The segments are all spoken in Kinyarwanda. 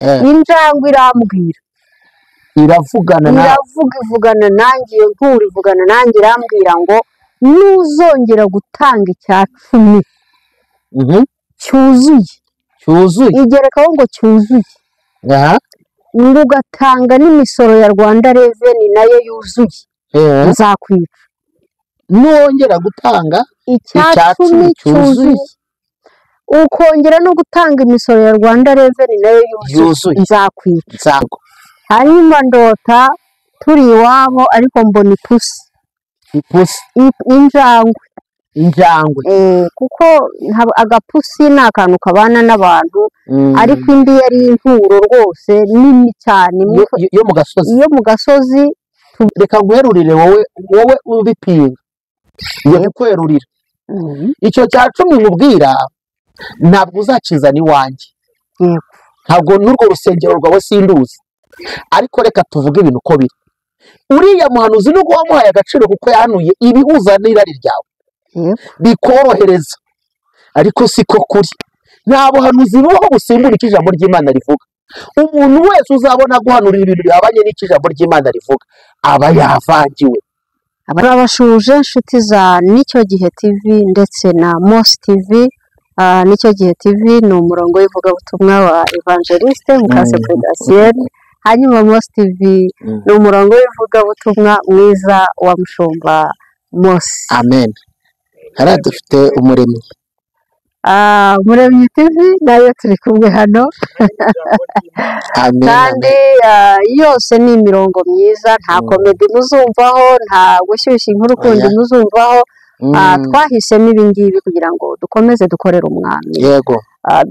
injangwe irambwira ivugana nanjye iyo nkuru ivugana nanjye irambwira ngo nuzongera gutanga icya 10 cyuzuye igerekaho ngo cyuzuye ngo ugatanga n'imisoro ya Rwanda Revenue nayo yuzuye nzakwica nongera gutanga icya 10 cyuzuye ukongera no gutanga imisoro ya Rwanda Revenue nayo yuzuye nzakwica hanyuma ndota turi iwabo ariko mbona ipusi injangwe kuko agapusi ni akantu kabana n'abantu ariko indi yari inturo rwose nini cyane yo mu gasozi reka guherurire wowe ubipinga yo kwerurira icyo cya 10 nkubwira ntabwo uzacizana iwanjye ntabwo n'urwo rusengero rwawe sinduzi ariko reka tuvuge ibintu uko biri uriya muhanuzi nubwo wamuhaye agaciro kuko yahanuye ibihuza n'irari ryawe bikorohereza ariko siko kuri nta buhanuzi bubaho busimbura icyo ijambo ry'Imana rivuga umuntu wese uzabona guhanurira ibintu byabanye n'icyo ijambo ry'Imana rivuga aba yavangiwe abashuje inshuti za Nicyo Gihe TV ndetse na MOSI TV Nicyo Gihe TV ni umurongo w'ivugabutumwa wa Evangeliste Mukase Production hanyuma MOSI TV ni umurongo w'ivugabutumwa mwiza wa Mushumba Moise. Amen. Haradufite umuremyi. Umuremyi TV nayo turi kumwe hano. Amen. Kandi yose ni imirongo myiza nta komedi muzumvaho nta gushyushya inkuru kundi muzumvaho twahisemo ibingibi kugira ngo dukomeze dukorera umwami. Yego.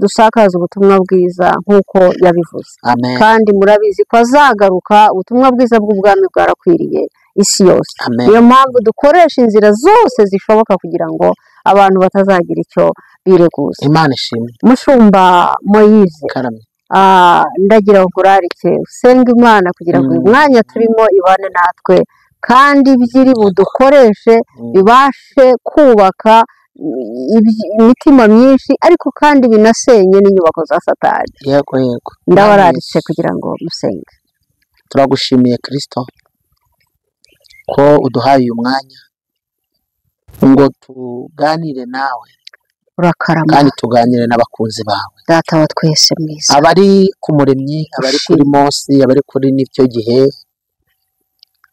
Dusakaza ubutumwa bwiza nkuko yabivuze. Kandi murabizi ko azagaruka ubutumwa bwiza bw'ubwami bwarakwiriye isi yose. Niyo mpamvu dukoresha inzira zose zishoboka kugira ngo abantu batazagira icyo bireguza. Imana ishimwe. Mushumba Moise. Karame. Ndagira ngo urarike usenga Imana kugira ngo umwanya turimo ibane natwe kandi byiri budukoreshe bibashe kubaka imitima myinshi ariko kandi binasenye n'inyubako za Satani. Yego ndabararitse kugira ngo musenge. Turagushimiye Kristo ko uduhaye uyu mwanya ngo tuganire nawe urakarama kandi tuganire n'abakunzi bawe data wa twese mwiza abari ku muremyi abari kuri MOSI abari kuri Nicyo Gihe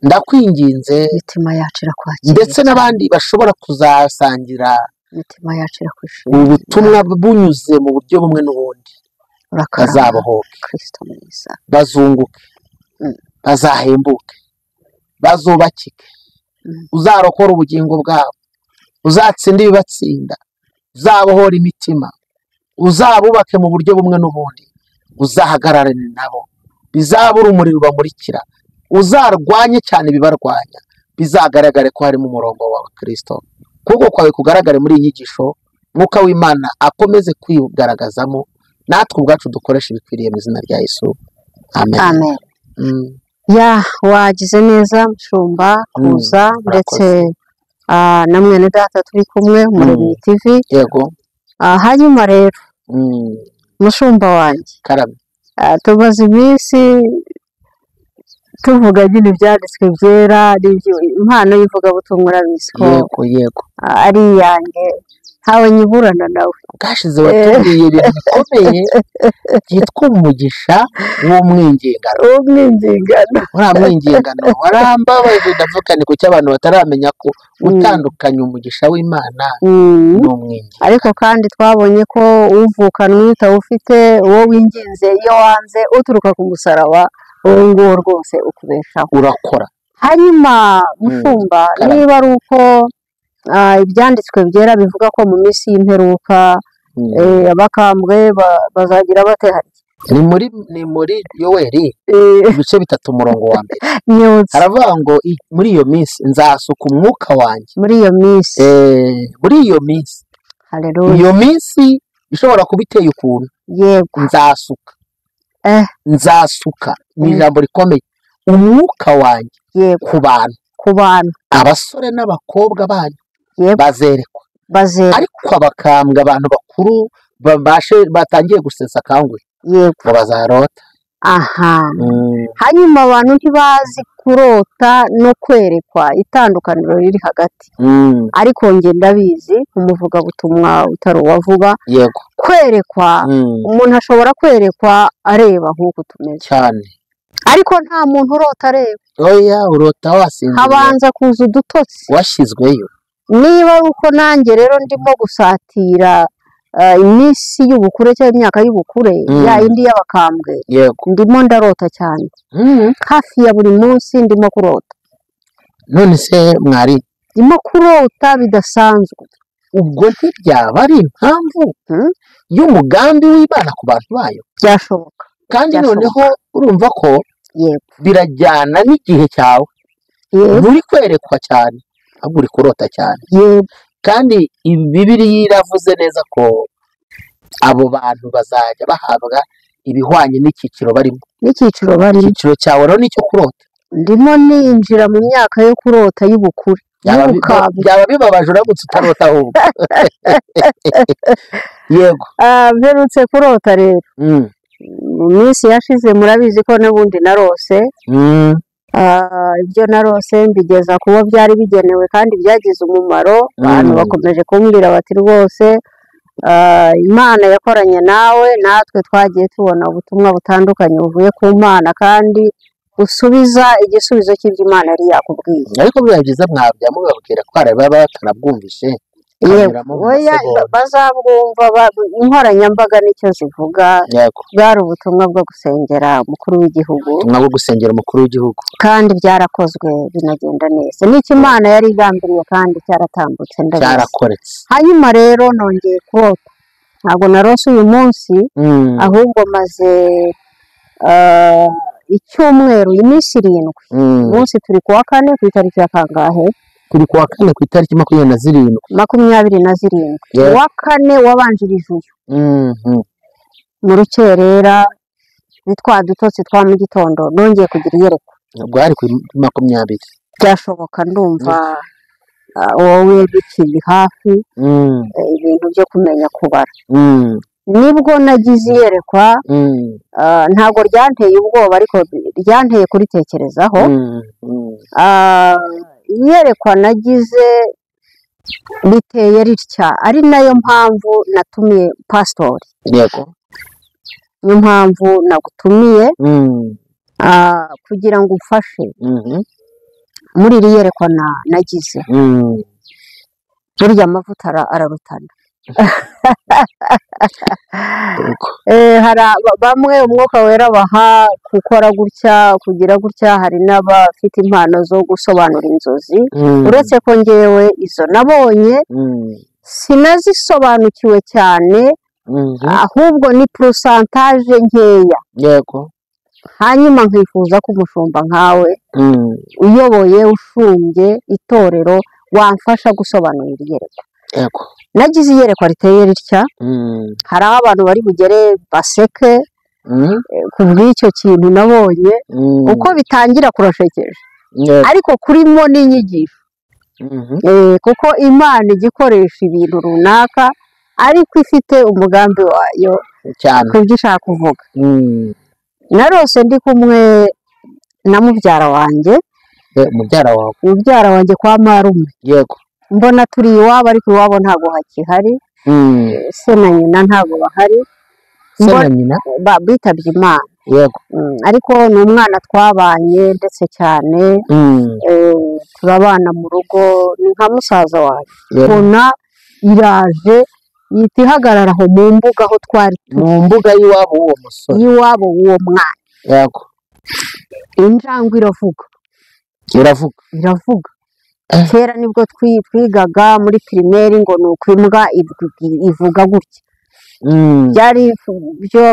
ndakwinginze imitima yacu irakwakira ndetse n'abandi bashobora kuzasangira imitima yacu irakwishimira ubutumwa bunyuze mu buryo bumwe n'ubundi bazabohoke Kristo mwiza bazunguke bazahembuke bazubakike uzarokora ubugingo bwabo uzatsinda ibibatsinda uzabohora imitima uzabubake mu buryo bumwe n'ubundi uzahagararane nabo bizabura umuriro bamurikira uzarwanye cyane bibarwanya bizagaragare ko harimo umurongo wa Kristo kuko kwawe kugaragare muri inyigisho mwuka w'Imana akomeze kwigaragazamo natwe ubwacu dukoresha ibikwiriye mu izina rya Yesu amen ya wagize neza Mushumba kuza ndetse na mwene data turi kumwe muri TV yego hanyuma rero Mushumba wanjye karame tumaze iminsi tuvuga nyine ibyanditswe byera impano y'ivugabutumwa urabizi ko yego ari iyanjye ntawe nyiburana nawe bwashize watubwiye ibintu bikomeye byitwa umugisha w'umwingingano mwingingano warambabaje ndavuga ni kuki abantu bataramenya ko utandukanya umugisha w'Imana n'umwingingano ariko kandi twabonye ko uvukana utawufite uwo winginze iyo wanze uturuka ku musaraba ngo rwose ukubeshaho urakora hanyuma Mushumba niba ari uko ibyanditswe byera bivuga ko mu minsi y'imperuka abakambwe bazagira batehari ni muri Yoweri ibice 3 umurongo wa mbere haravuga ngo muri iyo minsi nzasuka umwuka wanjye muri iyo minsi haleluya iyo minsi ishobora kubiteye ukuntu yego nzasuka ni ijambo rikomeye umwuka wanjye ku bantu abasore n'abakobwa banyu bazerekwa ariko abakambwe abantu bakuru batangiye gusesa kangwe yego bazarota. aha hanyuma abantu ntibazi kurota no kwerekwa itandukaniro riri hagati ariko nge ndabizi umuvugabutumwa utari uwavuga yego kwerekwa umuntu ashobora kwerekwa areba nk'uko tumeze cyane ariko nta muntu urota areba oya urota wasinziriye habanza kuza udutotsi washyizweyo niba ari uko nanjye rero ndimo gusatira iminsi y'ubukure cyangwa imyaka y'ubukure ya indi y'abakambwe ndimo ndarota cyane hafi ya buri munsi ndimo kurota none se mwari ndimo kurota bidasanzwe ubwo ntibyaba ari impamvu y'umugambi w'Imana ku bantu bayo byashoboka kandi noneho urumva ko birajyana n'igihe cyawe uri kwerekwa cyane ahubwo uri kurota cyane kandi Bibiliya iravuze neza ko abo bantu bazajya bahabwa ibihwanye n'icyiciro barimo icyiciro cyawe rero nicyo kurota ndimo ninjira mu myaka yo kurota y'ubukure byaba bibabaje uramutse utarota ahubwo yego mperutse kurota rero mu minsi yashize murabizi ko n'ubundi narose ibyo narose mbigeza kuba byari bigenewe kandi byagize umumaro abantu bakomeje kumbwira bati rwose Imana yakoranye nawe natwe twagiye tubona ubutumwa butandukanye buvuye ku Mana kandi usubiza igisubizo cy'ibyo Imana yari yakubwiye ariko byagize mwabya mubabwira ko baba batanabwumvishe oya bazabwumva inkoranyambaga nicyo zivuga bwari ubutumwa bwo gusengera umukuru w'igihugu kandi byarakozwe binagenda neza n'icyo Imana yari igambiriye kandi cyaratambutse cyarakoretse hanyuma rero nongeye kurota ntabwo narose uyu munsi ahubwo maze icyumweru iminsi 7 umunsi turi kuwa 4 ku itariki ya kangahe turi kuwa 4 ku itariki 27 wa 4 wabanjirije uyu mu rukerera bitwa dutotsi twa mu gitondo nongeye kugira iyerekwa bwari ku 20 byashoboka ndumva wowe bikiri hafi ibintu byo kumenya kubara nibwo nagize iyerekwa ntago ryanteye ubwoba ariko ryanteye kuritekerezaho iyerekwa nagize biteye ritya ari nayo mpamvu natumiye pastori yego niyo mpamvu nagutumiye kugira ngo umfashe muri iri yerekwa nagize burya amavuta ararutana bamwe umwuka wera baha gukora gutya kugira gutya hari n'abafite impano zo gusobanura inzozi uretse ko ngewe izo nabonye sinazisobanukiwe cyane ahubwo ni pourcentage nkeya yego hanyuma nkifuza ko umushumba nkawe uyoboye ushumbye itorero wamfasha gusobanurira iyerekwa yego nagize iyerekwa riteye ritya hari aho abantu bari bugere baseke ku bw'icyo kintu nabonye uko bitangira kurashekeje ariko kurimo n'inyigisho kuko Imana igikoresha ibintu runaka ariko ifite umugambi wayo ku byo ishaka kuvuga narose ndi kumwe na mubyara wanjye mubyara wanjye kwa marume yego mbona turi iwabo ariko iwabo ntabwo hakihari se na nyina ntabwo bahari bitabye Imana yego ariko ni umwana twabanye ndetse cyane turabana mu rugo ni nka musaza wawe mbona iraje yita ihagarara aho mu mbuga aho twari mu mbuga y'iwabo w'uwo musore y'iwabo w'uwo mwana yego injangwe iravuga kera nibwo twigaga muri primaire ngo ni uko imbwa ivuga gutya byari byo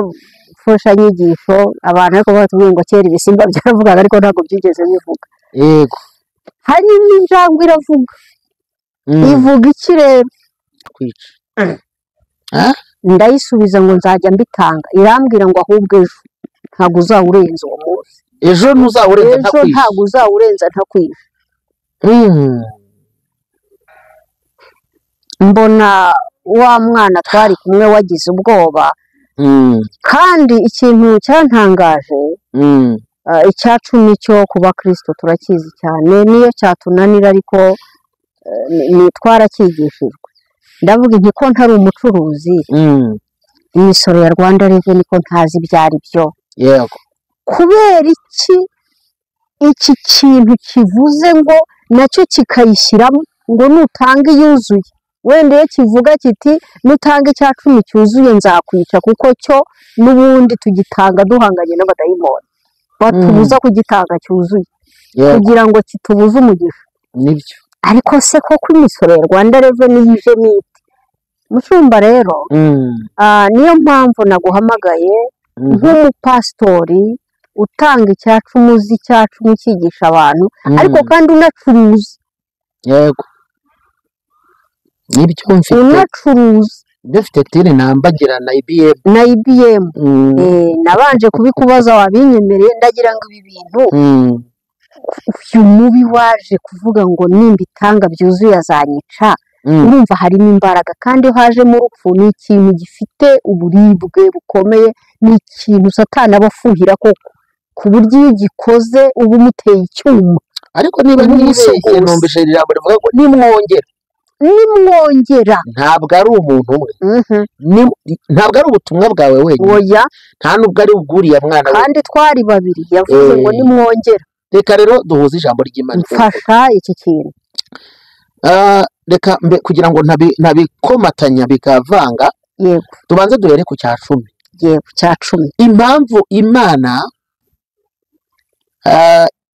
mfashanyigisho abantu ariko batubwiye ngo kera ibisimba byaravugaga ariko ntabwo byigeze bivuga yego hanyuma injangwe iravuga ivuga iki rero kwica ndayisubiza ngo nzajya mbitanga irambwira ngo ahubwo ejo ntabwo uzawurenza uwo munsi ejo ntuzawurenza ntakwishe ntabwo uzawurenza ntakwishe mbona wa mwana twari kumwe wagize ubwoba kandi ikintu cyantangaje icya cumi cyo kuba Kristo turakizi cyane niyo cyatunanira ariko twaracyigishijwe ndavuga nti ko ntari umucuruzi imisoro ya Rwanda Revenue ko ntazi ibyari byo yego kubera iki kintu kivuze ngo nacyo kikayishyiramo ngo nutanga iyuzuye wenda iyo kivuga kiti nutanga icya cumi cyuzuye nzakwica kuko cyo n'ubundi tugitanga duhanganye n'abadayimoni batubuza kugitanga cyuzuye kugira ngo kitubuze umugisha nibyo ariko se koko imisoro ya Rwanda Revenue yije miti mushumba rero niyo mpamvu naguhamagaye nk'umupasitori utanga icya cumi uzi icya cumi cyigisha abantu ariko kandi unacuruza yego nibyo mfite unacuruza dufite tire nambagira na IBM nabanje kubikubaza wabinyemereye ndagira ngo ibi bintu uyu mubi waje kuvuga ngo nimbitanga byuzuye azanyica urumva harimo imbaraga kandi haje mu rupfu ni ikintu gifite uburibwe bukomeye ni ikintu satani abafuhira koko ku buryo iyo gikoze uba umuteye icyuma ariko niba nibeshye numvise ijambo rivuga ngo nimwongera ntabwo ari umuntu umwe ntabwo ari ubutumwa bwawe wenyine oya nta nubwo ari ubwuriya mwana we kandi twari babiri yavuze ngo nimwongera reka rero duhuze ijambo ry'Imana mfasha iki kintu reka kugira ngo ntabikomatanya bikavanga yego tubanze duhere ku cya cumi yego cya cumi impamvu Imana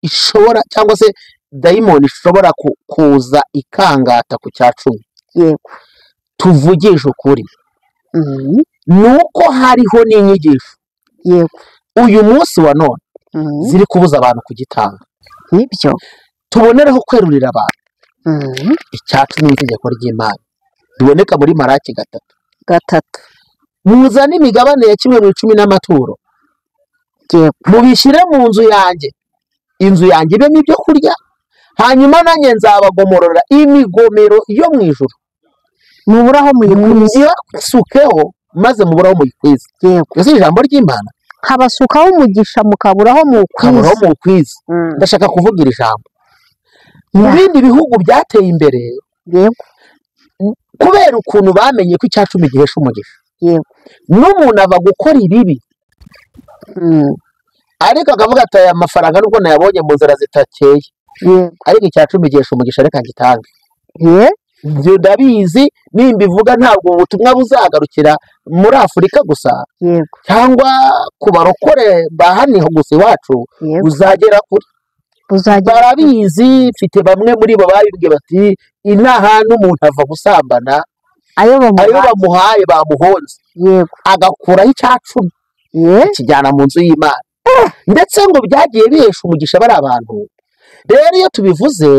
ishobora cyangwa se dayimoni ishobora kuza ikangata ku cya cumi yego tuvugisha ukuri nuko hariho n'inyigisho yego uyu munsi wa none ziri kubuza abantu kugitanga nibyo tubonereho kwerurira abantu icya cumi n'itegeko ry'Imana biboneka muri Maraki 3 muzane imigabane ya 1/10 n'amaturo mubishyire mu nzu yanjye ibemo ibyo kurya hanyuma nanjye nzabagomorora imigomero yo mu ijuru muburaho muyikwiza sukeho maze muburaho muyikwiza ese ijambo ry'Imana habasukaho umugisha mukaburaho mukwiza ndashaka kuvuga iri jambo mu bindi bihugu byateye imbere kubera ukuntu bamenye ko icya cumi gihesha umugisha n'umuntu ava gukora ibibi ariko akavuga ati aya mafaranga nubwo nayabonye mu nzira zitakeye ariko icya cumi gihesha umugisha reka ngitange ibyo ndabizi nimbivuga ntabwo ubutumwa buzagarukira muri Afurika gusa cyangwa ku barokore bahaniho gusa iwacu buzagera kure barabizi mfite bamwe muri bo babibwiye bati inaha n'umuntu ava gusambana ayo bamuhaye bamuhonze agakuraho icya cumi akijyana mu nzu y'Imana ndetse ngo byagiye bihesha umugisha bari abantu rero iyo tubivuze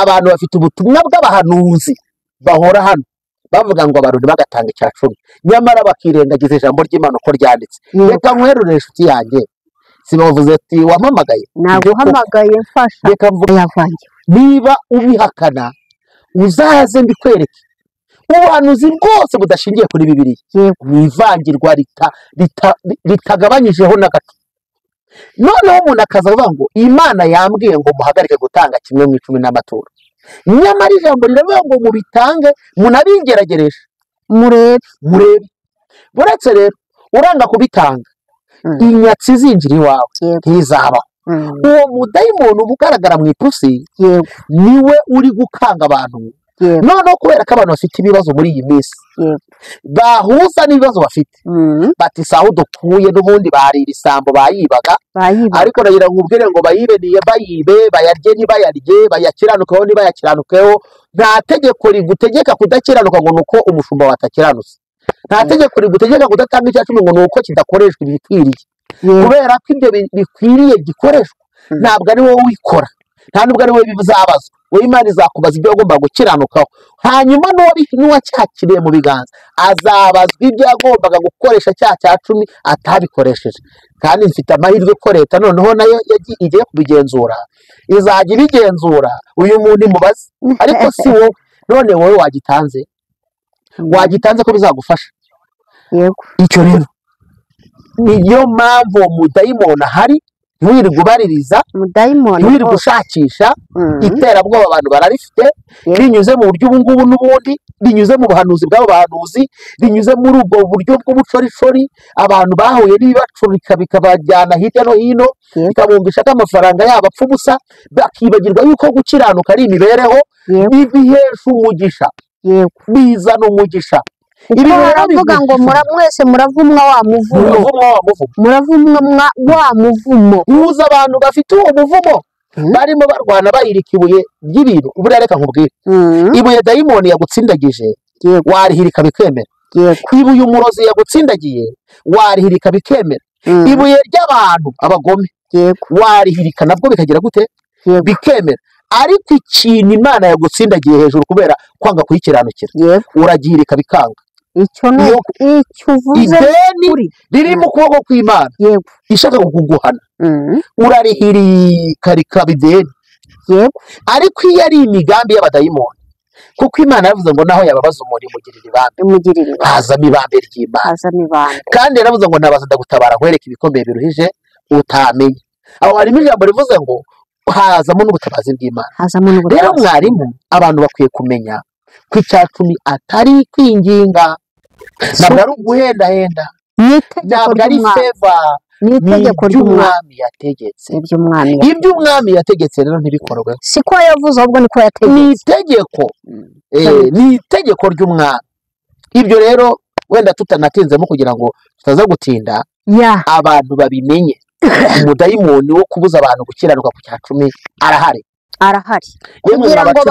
abantu bafite ubutumwa bw'abahanuzi bahora hano bavuga ngo abantu bagatanga icya cumi nyamara bakirengagiza ijambo ry'Imana uko ryanditse reka nkwerure inshuti yanjye sibavuze ati wampamagaye naguhamagaye mfasha reka mvuga yavangiwe niba ubihakana uzaze mbikwereke ubuhanuzi bwose budashingiye kuri Bibiliya mwivangirwa ritagabanyijeho na gato noneho umuntu akazavuga ngo Imana yambwiye ngo muhagarike gutanga 1/10 n'amaturo nyamara ijambo riravuga ngo mubitange munabingerageresha murebe buretse rero uranga kubitanga inyatsi zinjira iwawe ntizabaho uwo mudayimoni ubugaragara mu ipusi niwe uri gukanga abantu noneho kubera ko abantu bafite ibibazo muri iyi minsi bahuza n'ibibazo bafite bati saho dukuye n'ubundi barira isambo bayibaga ariko nagira ngo ubwire ngo bayibe bayarye ntibayarye bayakiranukeho ntibayakiranukeho nta tegeko rigutegeka kudakiranuka ngo nuko umushumba watakiranutse nta tegeko rigutegeka kudatanga icya cumi ngo nuko kidakoreshwa ibikwiriye kubera ko ibyo bikwiriye gikoreshwa ntabwo ari wowe wikora nta nubwo ari wowe bizabazwa wowe Imana izakubaza ibyo wagomba gukiranukaho hanyuma n'uwacyakiriye mu biganza azabazwa ibyo yagombaga gukoresha cya cumi atabikoresheje kandi mfite amahirwe ko leta noneho nayo igiye kubigenzura izajya ibigenzura uyu muntu imubaze ariko si wowe none wowe wagitanze ko bizagufasha icyo rero niyo mpamvu uwo mudayimoni ahari, ntiwirirwe ubaririza, ntiwirirwe ushakisha. Iterabwoba abantu bararifite, binyuze mu buryo ubu ngubu n'ubundi, binyuze mu buhanuzi bw'abo bahanuzi, binyuze muri ubwo buryo bw'ubucoricori, abantu bahuye n'ibibacurika bikabajyana hirya no hino, bikabumvisha ko amafaranga yabo apfa ubusa, bakibagirwa yuko gukiranuka ari imibereho, bihesha umugisha, bizana umugisha. Ibi baravuga ngo mwese muravumwa wa muvumo, muravumwa wa muvumo. Uza abantu bafite uwo muvumo barimo barwana bayirika ibuye ry'ibintu. Buriya reka nkubwire, ibuye dayimoni yagutsindagije warihirika bikemera. Ibuye umurozi yagutsindagiye warihirika bikemera. Ibuye ry'abantu abagome warihirika nabwo bikagira gute, bikemera. Ariko ikintu Imana yagutsindagiye hejuru kubera kwanga kuyikiranukira, uragihirika bikanga. Icyo uvuze ideni riri mu kuboko kw'Imana ishaka kuguhana, urarihirika rikaba ideni. Ariko iyo ari imigambi y'abadayimoni, kuko Imana yavuze ngo naho yababaza umuntu imugirira ibambe, hazamo ibambe ry'Imana. Kandi yaravuze ngo nabaza ndagutabara nkwereke ibikomeye biruhije utamenya. Aho harimo ijambo rivuze ngo hazamo n'ubutabazi bw'Imana. Rero mwarimu, abantu bakwiye kumenya ko icyacumi atari kwinginga, ntabwo ari uguhendahenda, ntabwo ari feva, ni iby'umwami yategetse. Iby'umwami yategetse rero ntibikorwe, siko yavuze ahubwo niko yategetse. Ni itegeko, ni itegeko ry'umwami. Ibyo rero wenda tutanatinzemo kugira ngo tutaza gutinda, abantu babimenye. Umudayimoni wo kubuza abantu gukiranuka ku cyacumi arahari kugira ngo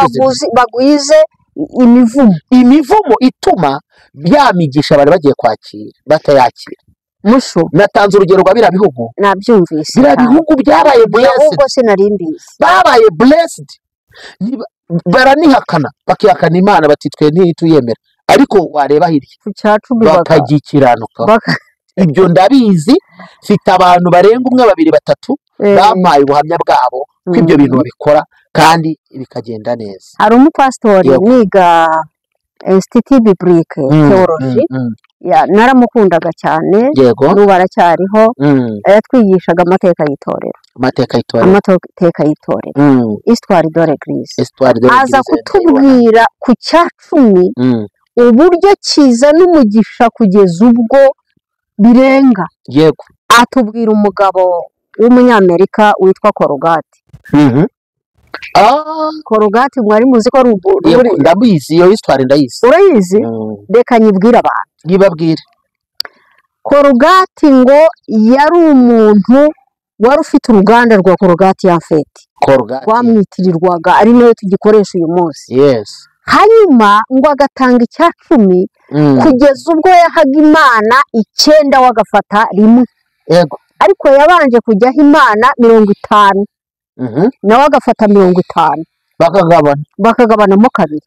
bagwize imivumo ituma byamigisha abantu bagiye kwakira batayakira. Natanze urugero rwa biriya bihugu, nabyumvise. Biriya bihugu byabaye blessed, baranihakana, bakihakana Imana, bati twe ntituyemera. Ariko wareba hirya bakagikiranuka. Ibyo ndabizi, mfite abantu barenga umwe, babiri, batatu bampaye ubuhamya bwabo ko ibyo bintu babikora kandi bikagenda neza. Hari umupasitori niga Institut Biblique Theology, naramukundaga cyane, n'ubu aracyariho. Yatwigishaga amateka y'itorero, Histoire de l'Église. Aza kutubwira ku cyacumi uburyo kizana umugisha kugeza ubwo birenga. Atubwira umugabo w'umunyamerika witwa Korogati. Korogati mwari muzi ko ndabizi, iyo histoire ndayizi. Urayizi? Reka nyibwira abantu. Ngibabwire. Korogati ngo yari umuntu wari ufite uruganda rwa Korogati ya feti, rwamwitirirwaga, ari nayo tugikoresha uyu munsi. Hanyuma ngo agatanga icyacumi kugeza ubwo yahaga Imana 9 wagafata rimwe. Ariko yabanje kujyaho Imana 50, nawe agafata 50, bakagabanamo kabiri.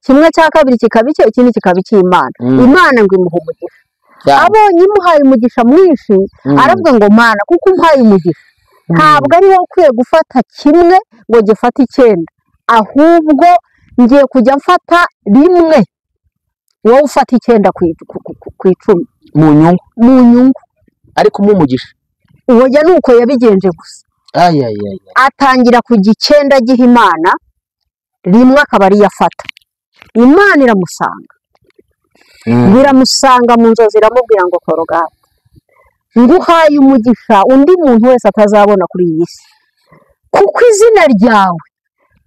Kimwe cya kabiri kikaba icye, ikindi kikaba icy'Imana. Imana ngo imuha umugisha. Abonye imuhaye umugisha mwinshi, aravuga ngo Mana, kuko umpaye umugisha, ntabwo ari wowe ukwiye gufata kimwe ngo gifate 9, ahubwo ngiye kujya mfata rimwe, wowe ufata 9 ku 10 mu nyungu. Ariko umugisha uwo jya nuko yabigenje gusa. Atangira kujya 9 agiha Imana, rimwe akaba ari yafata. Imana iramusanga, biramusanga mu nzozi, iramubwira ngo Korogati, nguhaye umugisha undi muntu wese atazabona kuri iyi si, kuko izina ryawe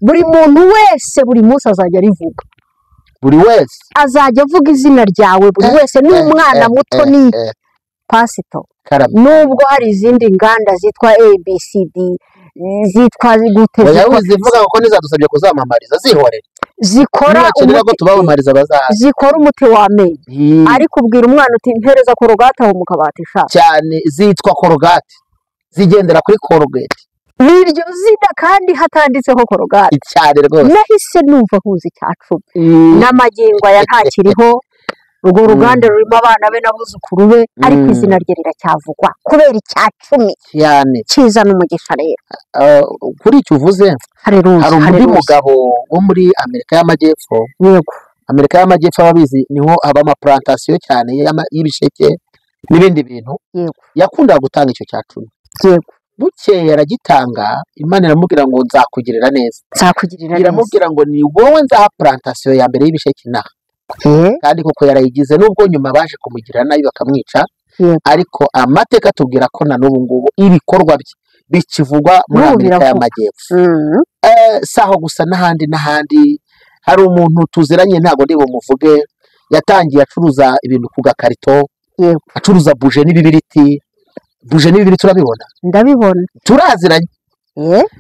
buri muntu wese buri munsi azajya arivuga. Buri wese azajya avuga izina ryawe, buri wese, n'umwana muto ni pasito. Nubwo hari izindi nganda zitwa ABCD, zitwa gute, zivuga ko nizadusabye kuzamamariza zihorera, zikora umuti w'amenyo. Ariko ubwira umwana uti mpereza Korogati aho mu kabati cyane, zitwa Korogati, zigendera kuri Korogati. Niryo zina kandi hatanditseho Korogati cyane rwose. Nahise numva huza icyacumi, n'amagingo aya ntakiriho. Urwo ruganda rurimo abana be n'abuzukuru be, ariko izina rye riracyavugwa kubera icyacumi cyane kizana umugisha. Rero kuri icyo uvuze, hari undi mugabo wo muri Amerika y'Amajyepfo, Amerika y'Amajyepfo ababizi niho haba amaplantation cyane y'ibisheke n'ibindi bintu. Yego. Yakundaga gutanga icyo cya 10. Yego. Bukeye aragitanga, Imana iramubwira ngo nzakugirira neza. Nzakugirira neza. Iramubwira ngo ni wowe nzaha plantation ya mbere y'ibisheke inaha. Kandi koko yarayigize nubwo nyuma baje kumugirira nabi bakamwica. Ariko amateka atubwira ko na n'ubu ngubu ibikorwa bye bikivugwa muri Amerika y'Amajyepfo. Saho gusa n'ahandi hari umuntu tuziranye ntago ndi bumuvuge, yatangiye acuruza ibintu ku gakarito, acuruza buje n'ibibiriti. Buje n'ibibiriti turabibona? Ndabibona. Turaziranye.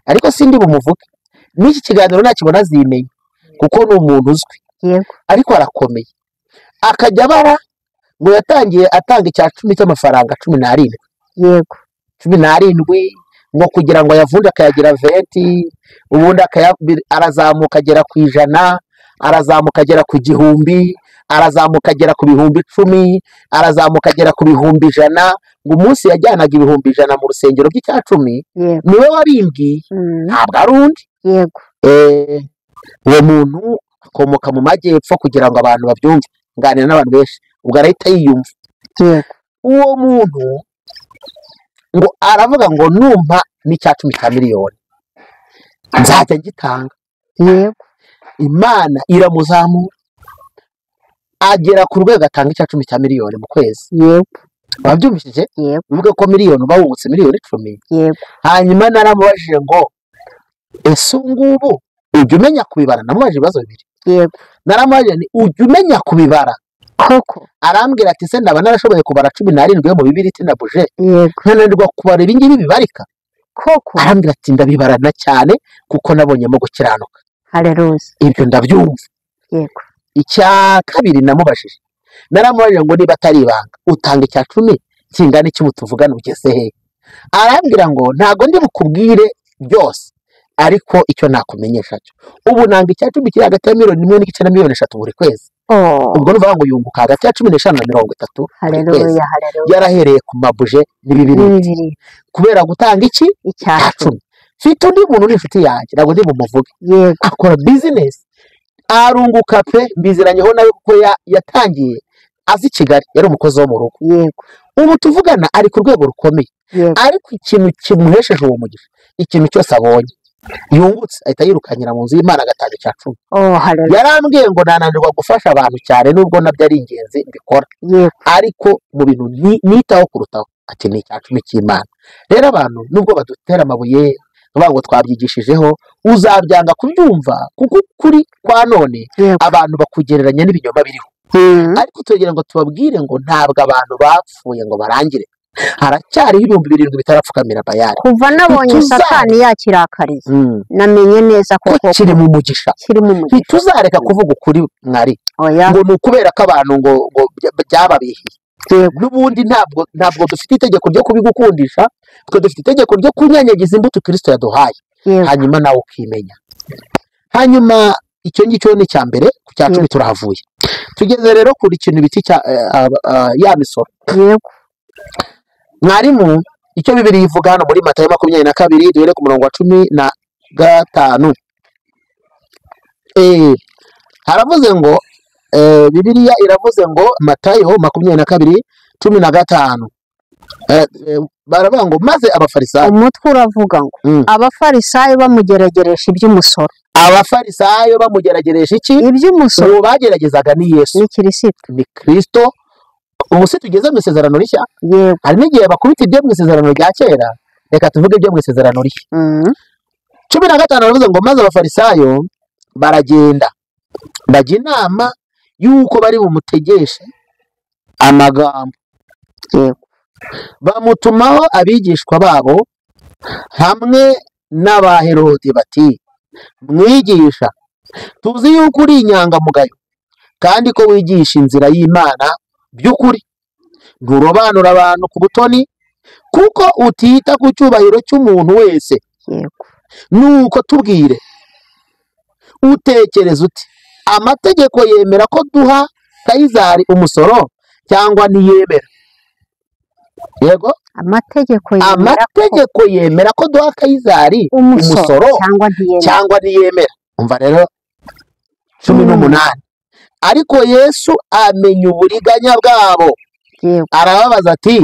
Ariko sindi bumuvuge. N'iki kiganiro nakibona zimenye kuko ni umuntu uzwi. Yego. Ariko arakomeye. Akajya bara ngo yatangiye atanga icya 10 cy'amafaranga 17. Yego. 17 ngo kugira ngo yavunje akayagira 20, ubundi arazamuka agera ku 100, arazamuka agera ku 1000, arazamuka agera ku 10,000, arazamuka agera ku 100,000, ngo umunsi yajyanaga 100,000 mu rusengero by'icya 10. Niwe wabimbwiye, ntabwo ari undi. Yego. Uwo muntu akomoka mu Majyepfo kugira ngo abantu babyumve, nganira n'abantu benshi ubwo arahita yiyumva. Uwo muntu ngo aravuga ngo numpa n'icya 10 cya miliyoni nzajya gitanga. Yego. Imana iramuzamura agera ku rwego atanga icya 10 cya miliyoni mu kwezi. Yego. Wabyumvishije? Yego. Uvuga ko miliyoni bawungutse miliyoni 10. Yego. Hanyuma naramubajije ngo ese ngubu ujya umenya kubibara? Namubajije ibibazo bibiri. Yego. Naramubajije ni ujya umenya kubibara koko? Arambwira ati se ndaba narashoboye kubara 17 yo mu bibiriti na buje. Yego. Nkananirwa kubara ibingibi bibarika koko? Arambwira ati ndabibarana cyane kuko nabonyemo gukiranuka. Haleluya. Ibyo ndabyumva. Yego. Icya kabiri namubajije, naramubajije ngo niba atari ibanga utanga icya 10 kingana iki mutuvugana ugeze he? Arambwira ngo ntago ndi bukubwire byose, ariko icyo nakumenyesha cyo ubu nanga icya 10 kiri hagati ya 1,1 na miliyoni 3 buri kwezi. Ubwo nuvuga ngo yunguka hagati ya 15 na 30. Haleluya. Yarahereye ku mabuje n'ibibiri kubera gutanga iki icya 10. Fite undi muntu n'inshuti yanjye ntabwo ndi bumuvuge, akora business arunguka pe, mbiziranyeho nawe kuko yatangiye azi Kigali, yari umukozi wo mu rugo. Yego. Ubu tuvugana ari ku rwego rukomeye. Ariko ikintu kimuhesheje uwo mugisha, ikintu cyose abonye yungutse ahita yirukanyira mu nzu y'Imana agatanga icya 10. Yarambwiye ngo nananirwa gufasha abantu cyane nubwo nabyo ari ingenzi mbikora, ariko mu bintu nitaho kurutaho akeneye icya 10 cy'Imana. Rero abantu nubwo badutera amabuye ngo twabyigishijeho, uzabyanga kubyumva kuko kuri kwa none abantu bakugereranya n'ibinyoma biriho. Ariko tugira ngo tubabwire ngo ntabwo abantu bapfuye ngo barangire, haracyariho 7,000 bitarapfukamira bayari. Kuva nabonye Satani yakirakariye namenye neza koko kiri mu mugisha. Ntituzareka kuvuga ukuri mwari ngo ni ukubera ko abantu ngo byababihiye. N'ubundi ntabwo dufite itegeko ryo kubigukundisha, twe dufite itegeko ryo kunyanyagiza imbuto Kristo yaduhaye. Hanyuma nawe ukimenya. Hanyuma icyo ngicyo ni cya mbere, ku cya 10 turahavuye. Tugeze rero kuri ikintu biti cya ya misoro. Mwarimu icyo Bibiliya ivuga hano muri Matayo 22 duhere ku murongo wa 15. Haravuze ngo Bibiliya iravuze ngo Matayo 22:15. Baravuga ngo maze abafarisayo, umutwe uravuga ngo abafarisayo bamugerageresha iby'umusoro. Abafarisayo bamugerageresha iki? Iby'umusoro. Bageragezaga ni Yesu, ni Kristo, ni Kristo. Ubu se tugeze mu isezerano rishya. Hari n'igihe bakubita ibyo mu isezerano rya kera, reka tuvuge ibyo mu isezerano rishya. 15 baravuze ngo maze abafarisayo baragenda bajya inama yuko bari bumutegeshe amagambo. Bamutumaho abigishwa babo hamwe n'abaherode bati, mwigisha tuzi yuko uri inyangamugayo kandi ko wigisha inzira y'Imana by'ukuri, nturobanura abantu ku butoni kuko utita ku cyubahiro cy'umuntu wese. Nuko tubwire, utekereza uti amategeko yemera ko duha Kayizari umusoro cyangwa ntiyemera? Yego, amategeko yemera ko duha Kayizari umusoro cyangwa ntiyemera. Umva rero 18, ariko Yesu amenya uburiganya bwabo. yego Arababaza ati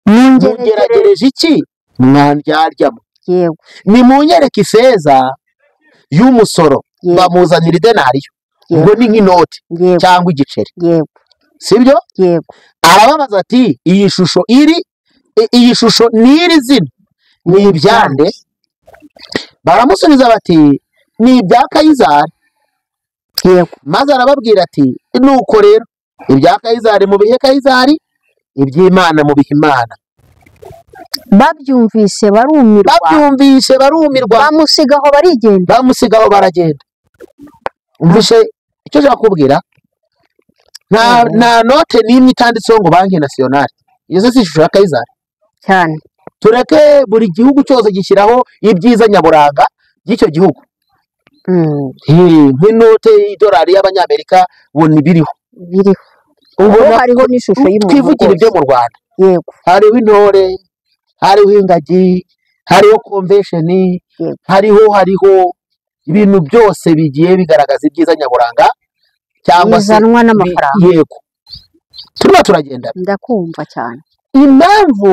mugeragereje iki mwandyaryamu? yego Nimunyereke ifeza y'umusoro. Yego. Bamuzanira idenariyo ngo ni nk'inoti yego cyangwa igiceri, yego sibyo? yego Arababaza ati iyi shusho n'iri zina ni ibyande? Baramusubiza bati ni ibya Kayizari. yego Maze arababwira ati nuko rero ibya Kayizari mu bihe Kayizari, iby'Imana mu bihe Imana. babyumvise barumirwa bamusigaho baragenda. Umvishe icyo nshaka kubwira, nta note n'imwe itanditseho ngo banki nasiyonari. Iyo si ishusho ya Kayizari cyane. Tureke buri gihugu cyose gishyiraho ibyiza nyaburanga by'icyo gihugu. Nk'inote y'idolari y'Abanyamerika ubona biriho. Ubu hariho n'ishusho y'umuntu. Twivugira ibyo mu Rwanda. Yego. Hariho intore, hariho ingagi, hariho convention, hariho ibintu byose bigiye bigaragaza ibyiza nyaburanga cyangwa se bizanwa n'amafaranga. Yego. Turimo turagenda. Ndakumva cyane. Impamvu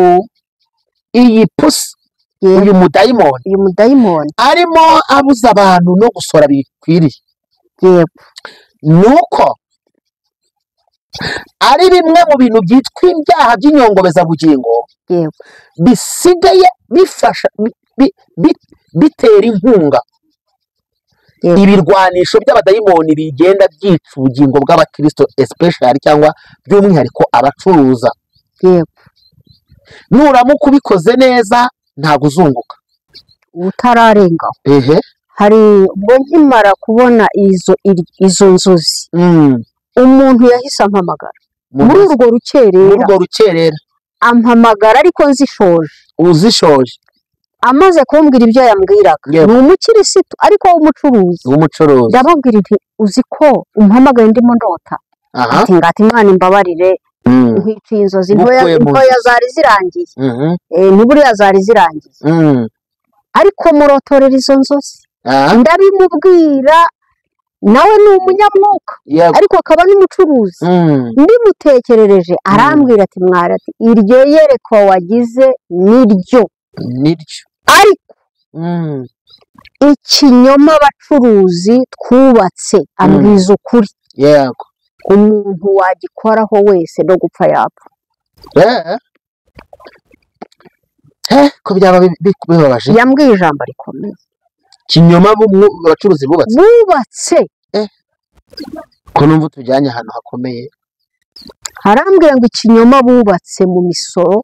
iyi pusi, uyu mudayimoni arimo abuza abantu no gusora bikwiriye, yego, nuko ari bimwe mu bintu byitwa ibyaha by'inyongobezabugingo, yego, bisigaye bifasha bitera inkunga ibirwanisho by'abadayimoni bigenda byica ubugingo bw'abakristo, especially cyangwa by'umwihariko abacuruza. Yego. Nuramuka ubikoze neza ntabwo uzunguka utararengaho. Hari ubwo nkimara kubona izo nzozi, umuntu yahise ampamagara muri urwo rukerera, ampamagara ariko uzishoje. Amaze kumbwira ibyo yambwiraga, ni umukirisitu ariko w'umucuruzi. Ndababwira nti uzi ko umpamagaye ndimo ndota, ati ngati Imana imbabarire nkiciye inzozi ntoya zari zirangiye. Buriya zari zirangiye, ariko murotorera izo nzozi. Ndabimubwira, nawe ni umunyamwuka ariko akaba n'umucuruzi. Ndimutekerereje arambwira ati mwarati iryo yerekwa wagize niryo ariko ikinyoma abacuruzi twubatse, ambwiza ukuri. Yego. Umuntu wagikoraho wese no gupfa yapfa. Ko byaba bibabaje. Yambwiye ijambo rikomeye. Kinyoma abacuruzi bubatse. Ko numva tujyanye ahantu hakomeye. Harambwira ngo ikinyoma bubatse mu misoro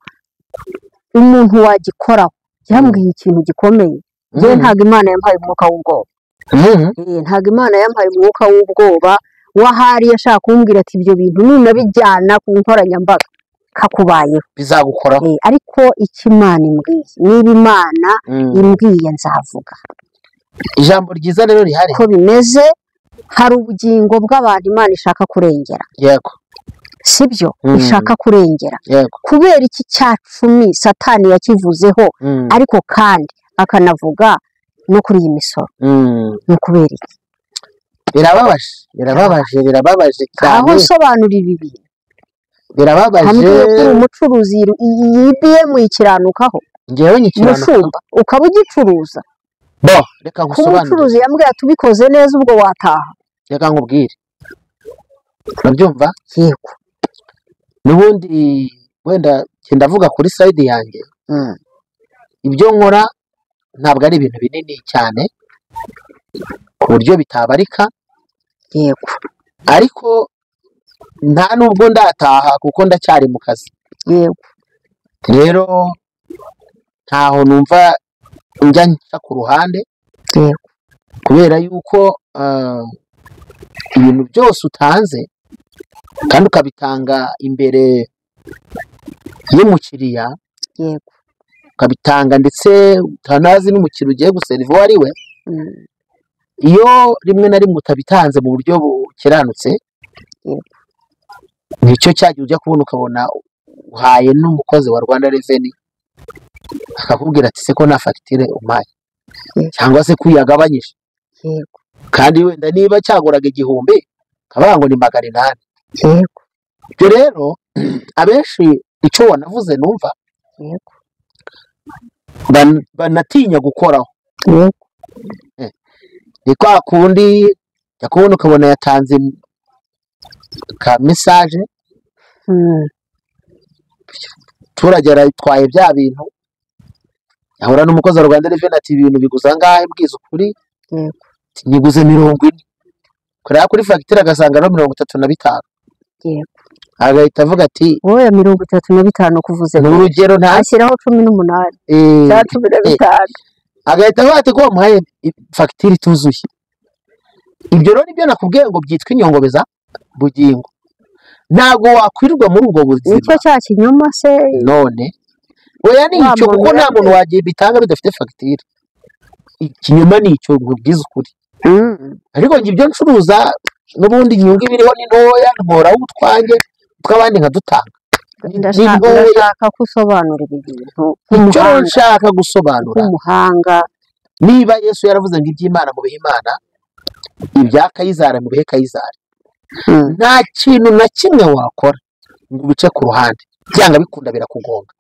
umuntu wagikoraho. Yambwiye ikintu gikomeye. Njye ntabwo Imana yampaye umwuka w'ubwoba. Ntabwo Imana yampaye umwuka w'ubwoba. Wahari yashaka kumbwira ati ibyo bintu nunabijyana ku nkoranyambaga kakubayeho bizagukoraho. Ariko ikimana imbwiye, niba Imana imbwiye nzavuga. Ijambo ryiza rero rihari ko bimeze. Hari ubugingo bw'abantu Imana ishaka kurengera. Yego. Sibyo ishaka kurengera. Yego. Kubera iki cya 10 Satani yakivuzeho, ariko kandi akanavuga no kuri iyi misoro. Ni kubera iki? Birababaje cyane. Aho sobanura ibi bintu birababaje. Hamwe umucuruzi IBM ikiranukaho, ngewe nyikiranuka ukaba ugicuruza. Reka ngusobanure. Umucuruzi yambwiye atubikoze neza ubwo wataha. Reka nkubwire. Urabyumva? Yego. Nubundi wenda ndavuga kuri side yanjye. Ibyo nkora ntabwo ari ibintu binini cyane ku buryo bitabarika. Yego. Ariko nta nubwo ndataha kuko ndacyari mu kazi. Yego. Rero ntaho numva njya nca ku ruhande. Yego. Kubera yuko ibintu byose utanze kandi ukabitanga imbere y'umukiriya. Yego. Ukabitanga ndetse utanazi n'umukiriya ugiye guseriva uwo ari we. Iyo rimwe na rimwe utabitanze mu buryo bukiranutse, nicyo cyagiye ujya kubona ukabona uhaye n'umukozi wa Rwanda Revenue akakubwira ati se ko nta fagitire umpaye cyangwa se kuyagabanyije. Yego. kandi wenda niba cyaguraga 1000 kavuga ngo ni 800. yego Ibyo rero abenshi icyo wanavuze numva yego banatinya gukoraho. yego Ni kwa kundi yakubona ukabona yatanze ka message turagera yitwaye bya bintu ahura n'umukozi wa Rwanda Revenue ati ibintu biguza ngahe bwiza ukuri yego niguze 40 kureba kuri fagitire agasanga no 35 yego agahita avuga ati wowe 35 kuvuze urugero nta ashyiraho 18 cya 15 agahita avuga ati ko muhaye fagitire ituzuye. Ibyo rero nibyo nakubwiye ngo byitwa inyongobeza bugingo. Ntago wakwirirwa muri ubwo buzima. Nicyo cya kinyoma se none oya ni icyo kuko nta muntu wagiye bitanga bidafite fagitire. Ikinyoma ni icyo nkubwiza ukuri. Ariko njye ibyo ncuruza n'ubundi inyungu ibiriho ni ntoya nkora utwanjye tw'abandi nkadutanga. Ndashaka kusobanura ibintu icyo nshaka gusobanura umuhanga. Niba Yesu yaravuze ngo iby'Imana mu bihe Imana ibya Kayizari mu bihe Kayizari, nta kintu na kimwe wakora ngo ubice ku ruhande byanga bikunda birakugonga.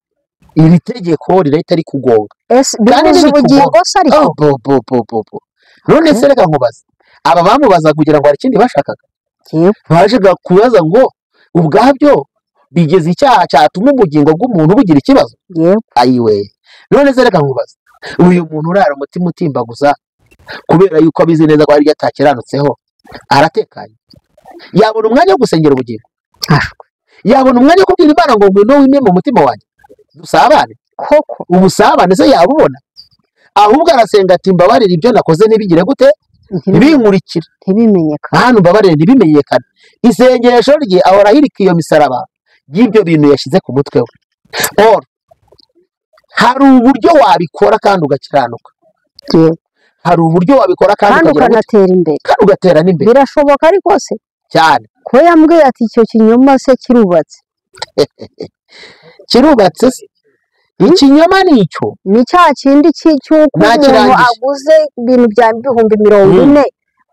Iri tegeko rirahita rikugonga kandi n'ubugingo se ariko none se reka nkubaza aba bamubaza kugira ngo hari ikindi bashakaga baje kubaza ngo ubwabyo bigeze icyaha cyatuma ubugingo bw'umuntu bugira ikibazo. Ayiwe none se reka nkubaza uyu muntu urara umutima utimbaguza kubera yuko abizi neza ko ari yatakiranutseho aratekanye yabona umwanya wo gusengera ubugingo yabona umwanya wo kubwira Imana ngo ngwino wime mu mutima wanjye dusabane koko ubusabane se yabubona ahubwo arasenga ati mbabarira ibyo nakoze nibigire gute ntibinkurikira ntibimenyekane hano mbabarira ntibimenyekane. Isengesho rye ahora hirika iyo misaraba y'ibyo bintu yashyize ku mutwe we. Hari uburyo wabikora kandi ugakiranuka. Hari uburyo wabikora kandi ukanatera imbere kandi ugatera n'imbere. Birashoboka ariko se cyane ko yambwiye ati icyo kinyoma se kirubatse kirubatse se ikinyoma ni icyo ni cya kindi cy'uko umuntu aguze ibintu bya 40,000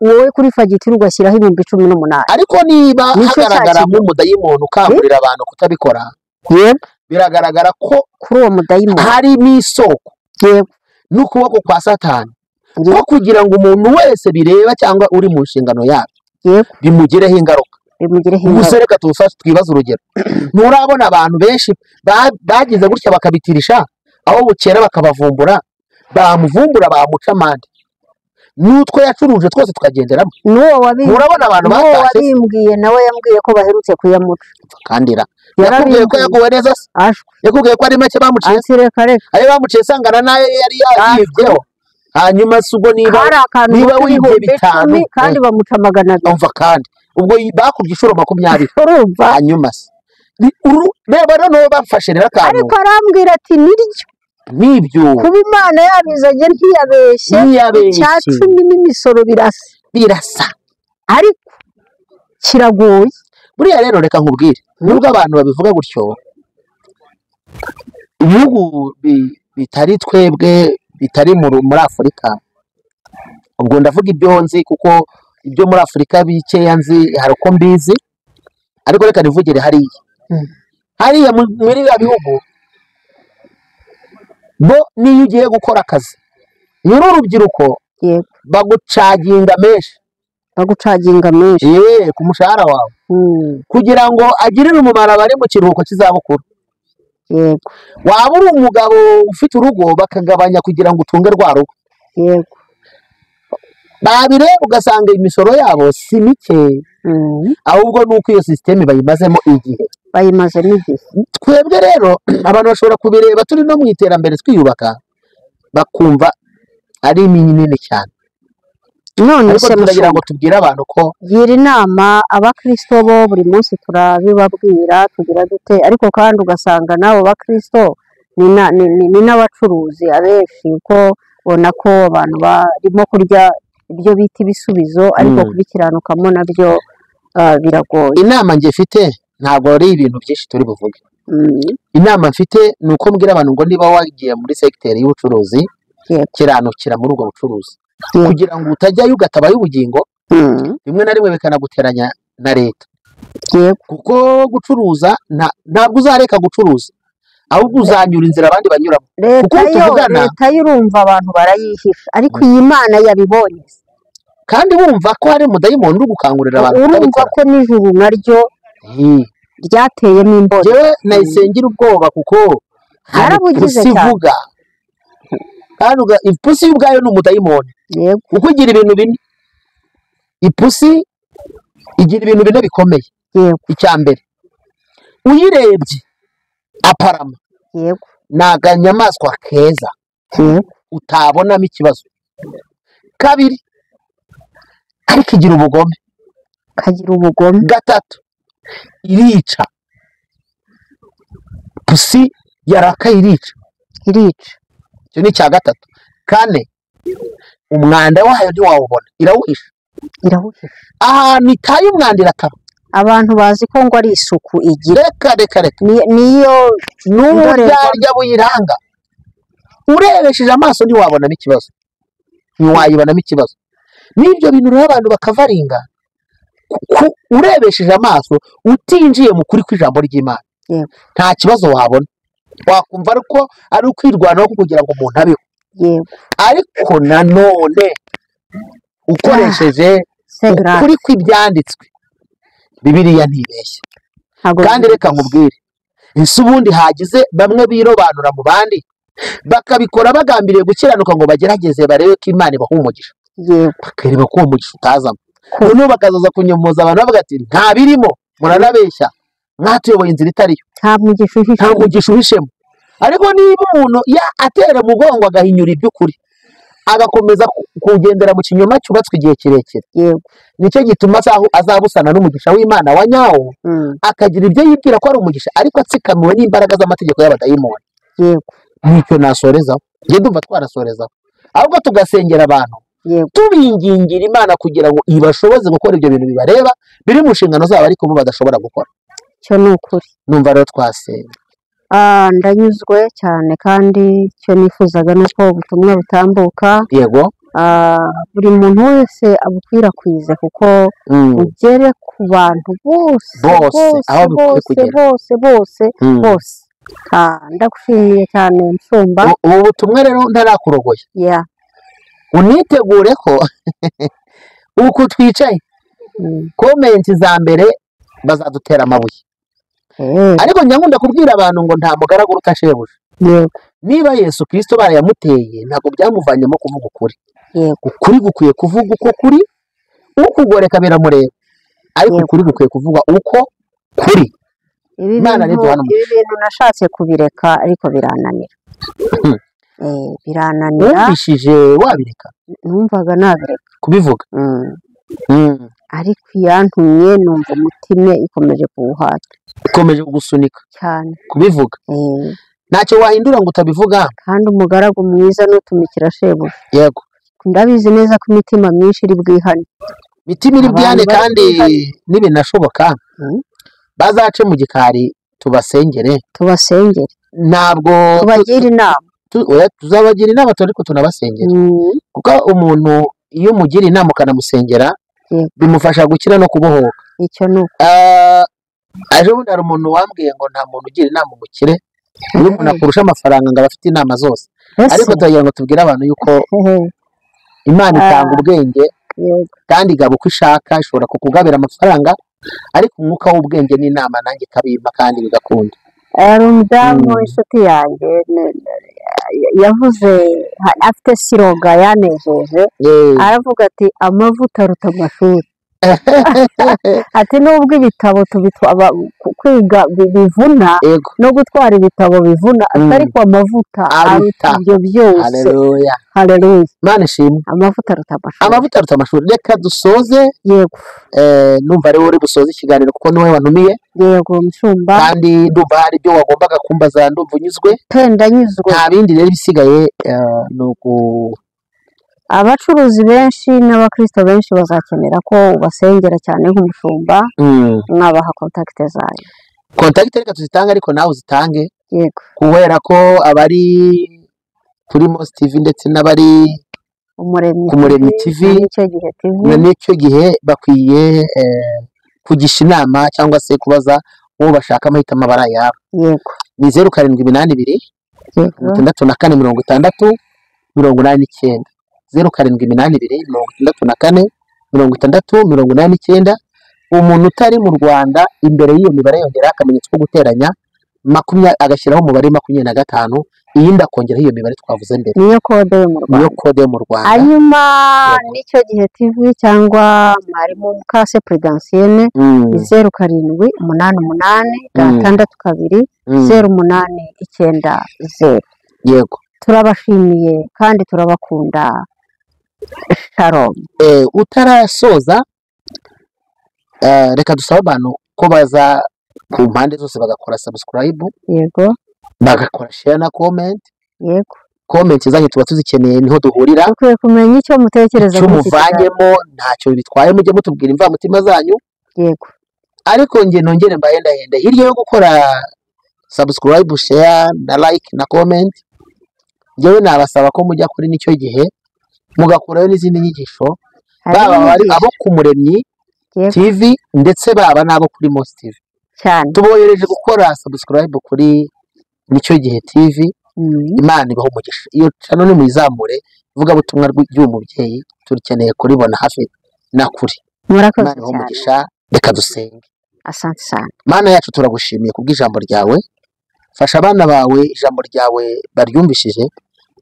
wowe kuri fagitire ugashyiraho 18,000. Ariko niba hagaragara nk'umudayimoni ukangurira abantu kutabikora biragaragara ko kuri uwo mudayimoni hari n'isoko n'ukuboko kwa Satani ko kugira ngo umuntu wese bireba cyangwa uri mu nshingano yabyo bimugireho ingaruka. Gusa reka twibaza urugero nturabona abantu benshi bagize gutya bakabitirisha aho bukera bakabavumbura bamuvumbura bamuca amande n'utwo yacuruje twose tukagenderamo. Murabona abantu babimbwiye nawe yambwiye ko baherutse kuyamuca kandira yakubwiye ko yaguwe neza se yakubwiye ko ari make bamuciye ayo bamuciye sangana nayo yari yibyeho hanyuma sugo niba wibye 5 kandi bamuca 200 umva kandi ubwo bakubye inshuro 20 hanyuma se reba noneho bafashe rero akantu ariko arambwira ati nibyo kuba Imana yabizanye ntiyabeshye cya 10 n'imisoro birasa ariko kiragoye. Buriya rero reka nkubwire nubwo abantu babivuga gutyo ibihugu bitari twebwe bitari muri Afurika ubwo ndavuga ibyo nzi kuko ibyo muri Afurika bikeya nzi hari uko mbizi ariko reka nivugire hariya muri bihugu bo niyo ugiye gukora akazi nyiri urubyiruko bagucaginga menshi ku mushahara wawe kugira ngo agirire umumaro abari mu kiruhuko cy'izabukuru. Waba uri umugabo ufite urugo bakagabanya kugira ngo utunge rwa rugo babireba ugasanga imisoro yabo si mike ahubwo nuko iyo systeme bayimazemo igihe twebwe rero abantu bashobora kubireba turi no mu iterambere twiyubaka bakumva ari minini cyane. None se turagira ngo tubwire abantu ko gira inama abakristo bo buri munsi turabibabwira tugira dute ariko kandi ugasanga nabo bakristo ni n'abacuruzi abenshi ko ubona ko abantu barimo kurya ibyo bita ibisubizo ariko kubikiranukamo nabyo biragoye. Inama nge mfite ntabwo ari ibintu byinshi turi buvuge. Inama mfite ni uko mbwira abantu ngo niba wagiye muri secteur y'ubucuruzi kiranukira muri ubwo bucuruzi kugira ngo utajyayo ugatabaye ubugingo rimwe na rimwe bikanaguteranya na leta kuko gucuruza ntabwo uzareka gucuruza ahubwo uzanyura inzira abandi banyuramo kuko tuvugana leta y'urumva abantu barayihisha ariko iyi Mana yabibonye kandi bumva ko hari umudayimoni uri gukangurira abantu urumva ko n'ijuru naryo ryateyemo imboni jewe nayisengira ubwoba kuko yarabugize ivuga kandi ipusi ubwayo ni umudayimoni kuko igira ibintu bine ipusi igira ibintu bine bikomeye icya mbere uyirebye aparama ni akanyamaswa keza utabonamo ikibazo kabiri ariko igira ubugome gatatu irica pusi yarakaye irica icyo ni icya gatatu kane umwanda wayo ntiwawubona irawuhisha ahantu itaye umwanda irataba abantu bazi ko ngo ari isuku igira reka niyo n'uburyarya buyiranga urebesheje amaso ntiwabonamo ikibazo ntiwayibonamo ikibazo n'ibyo bintu rero abantu bakavaringa urebesheje amaso utinjiye mu kuri kw'ijambo ry'Imana nta kibazo wabona wakumva ariko ari ukwirwanaho kugira ngo umuntu abeho ariko nanone ukoresheje ukuri kw'ibyanditswe Bibiliya ntibeshya kandi reka nkubwire ese ubundi hagize bamwe birobanura mu bandi bakabikora bagambiriye gukiranuka ngo bagerageze barebe ko Imana ibaha umugisha bakareba ko uwo mugisha utazamo noneho bakazaza kunyomoza abantu bavuga ati nta birimo muranabeshya mwatuyoboye inzira itariyo nta mugisha uhishemo ariko niba umuntu atera umugongo agahinyura iby'ukuri agakomeza kugendera mu kinyoma cyubatswe igihe kirekire nicyo gituma azabusana n'umugisha w'Imana wa nyawo akagira ibyo yibwira ko ari umugisha ariko atsikamiwe n'imbaraga z'amategeko y'abadayimoni nicyo nasorezaho njye ndumva twarasorezaho ahubwo tugasengera abantu tubingingira Imana kugira ngo ibashoboze gukora ibyo bintu bibareba biri mu nshingano zabo ariko bo badashobora gukora cyo ni ukuri numva rero twasenga ndanyuzwe cyane kandi icyo nifuzaga ni uko ubutumwa butambuka yego buri muntu wese abukwirakwize kuko ugere ku bantu bose ndagushimiye cyane Nsumba ubu butumwa rero ntarakurogoye unitegure ko uko twicaye komenti za mbere bazadutera amabuye ariko nyakunda kubwira abantu ngo nta mugaragu uruta shebuja niba Yesu Kristo barayamuteye ntabwo byamuvanyemo kuvuga ukuri ukuri gukwiye kuvuga uko kuri ukugoreka biramureba ariko ukuri gukwiye kuvuga uko kuri Imana ibi bintu nashatse kubireka ariko birananira wumvishije wabireka numvaga nabireka kubivuga ariko iyantumye numva umutima ikomeje kuwuhata ikomeje kugusunika cyane kubivuga ntacyo wahindura ngo utabivuga kandi umugaragu mwiza n'utumikira shebuja yego ndabizi neza ko imitima myinshi iri bwihane imitima iri bwihane kandi n'ibinashoboka bazace mu gikari tubasengere ntabwo tubagira inama tuzabagira inama ariko tunabasengera kuko umuntu iyo umugira inama ukanamusengera bimufasha gukira no kubohoka icyo ni uko ejo bundi hari umuntu wambwiye ngo nta muntu ugira inama umukire iyo umuntu akurusha amafaranga ngo aba afite inama zose ariko turagira ngo tubwire abantu yuko Imana itanga ubwenge kandi igaba uko ishaka ishobora kukugabira amafaranga ariko umwuka w'ubwenge n'inama nanjye ikabimpa kandi bigakunda hari umudamu w'inshuti yanjye yavuze afite siroga yanejeje aravuga ati amavuta aruta amashuri ati nubwo ibitabo kwiga bivuna no gutwara ibitabo bivuna ariko amavuta aruta ibyo byose haleluya Imana ishimwe amavuta aruta amashuri reka dusoze yego numva rero uri busoze ikiganiro kuko niwe wantumiye yego Nsumba kandi ndumva hari ibyo wagombaga kumbaza ndumva unyuzwe ndanyuzwe nta bindi rero bisigaye ni abacuruzi benshi n'abakristo benshi bazakenera ko ubasengera cyane nk'umushumba mwabaha kontakite zayo kontakite reka tuzitange ariko nawe uzitange yego kubera ko abari kuri MOSI TV ndetse n'abari Umuremyi TV n'icyo gihe TV n'icyo gihe bakwiye kugisha inama cyangwa se kubaza uwo bashaka amahitamo abara yabo. yego Ni 0722 yego 64 60 89 0722 64 60 89. Umuntu utari mu Rwanda imbere y'iyo mibare yongera akamenyetso ko guteranya agashyiraho umubare 25 iyindi akongeraho iyo mibare twavuze mbere. niyo kode yo mu Rwanda. Niyo kode yo mu Rwanda. Hanyuma n'icyo gihe TV cyangwa mwarimu mukase Prudentienne 0788 662 Yego. Turabashimiye kandi turabakunda. Shalom. Utarasoza reka dusaba abantu ko baza ku mpande zose bagakora subscribe. Yego. Bagakora share na comment. Yego. Comment zanyu tuba tuzikeneye niho duhurira. Ukwiye kumenya icyo mutekereza icyo muvanyemo ntacyo bitwaye mujye mutubwira imva mutima zanyu. Yego. Ariko nge nongere mbahenda hirya yo gukora subscribe, share na like na comment. Ngewe nabasaba ko mujya kuri nicyo gihe mugakurayo n'izindi nyigisho baba bari abo ku Muremyi TV ndetse baba nabo kuri Mosi TV cyane. Tubohereje gukora subscribe kuri nicyo gihe TV. Imana ibaho umugisha. Iyo channel ni muyizamure vuga butumwa ry'umubyeyi turikeneye kuribona hafi na kuri. Murakoze Imana ibaho umugisha. Reka dusenge. Asante sana. Mana yacu turagushimiye kubw'ijambo ryawe. Fasha abana bawe ijambo ryawe baryumvishije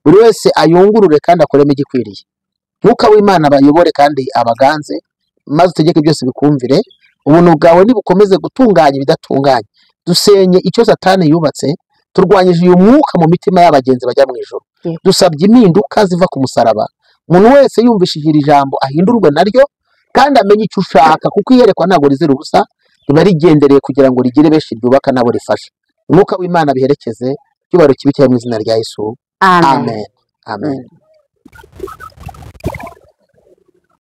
buri wese ayungurure kandi akoreme igikwiriye. Mwuka w'Imana bayobore kandi abaganze maze utegeke byose bikumvire. Ubuntu bwawe nibukomeze gutunganya ibidatunganye. Dusenye icyo Satani yubatse, turwanyije uyu mwuka mu mitima y'abagenzi bajya mu ijuru. Dusabye impinduka ziva ku musaraba. Umuntu wese yumvishije iri jambo ahindurwe naryo kandi amenye icyo ushaka, kuko iyerekwa ntabwo rizira ubusa, riba rigendereye kugira ngo rigire benshi ryubaka nabo rifashe. Mwuka w'Imana biherekeze, cyubahiro kibi cyawe mu izina rya Yesu. Amen. Amen.